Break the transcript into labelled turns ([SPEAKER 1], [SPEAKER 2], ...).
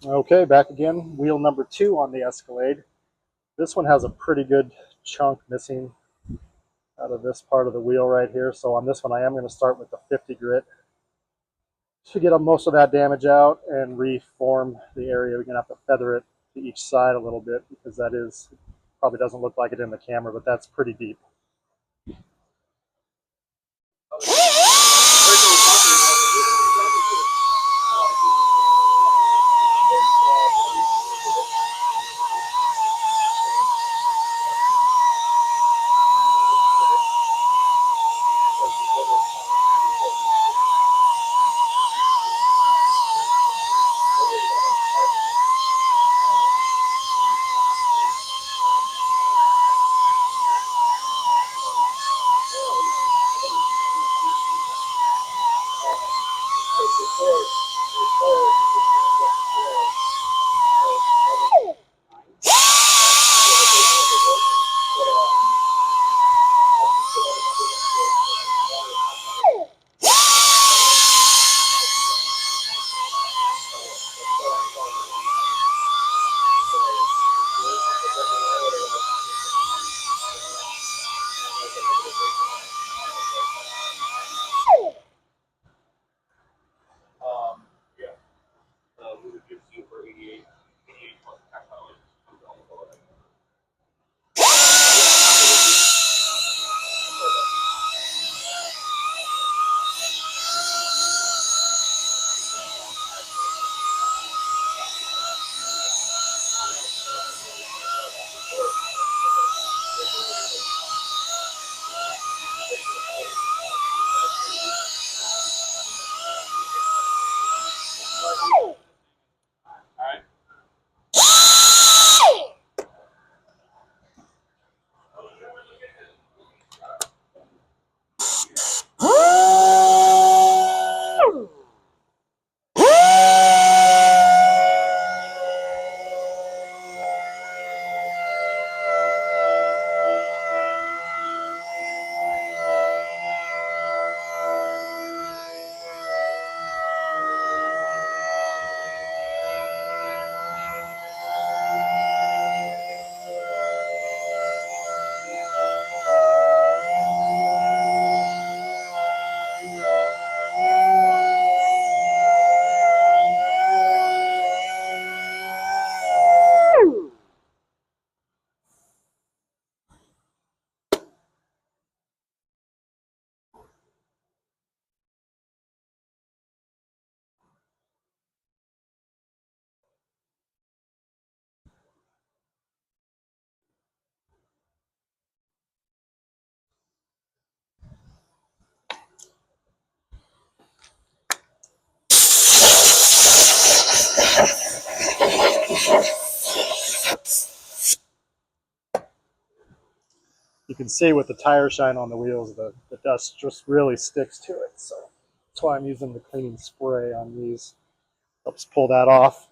[SPEAKER 1] Okay, back again. Wheel number 2 on the Escalade. This one has a pretty good chunk missing out of this part of the wheel right here. So on this one, I am going to start with the 50 grit to get most of that damage out and reform the area. We're going to have to feather it to each side a little bit because that is probably doesn't look like it in the camera, but that's pretty deep. You can see with the tire shine on the wheels, the dust just really sticks to it. So that's why I'm using the cleaning spray on these. Helps pull that off.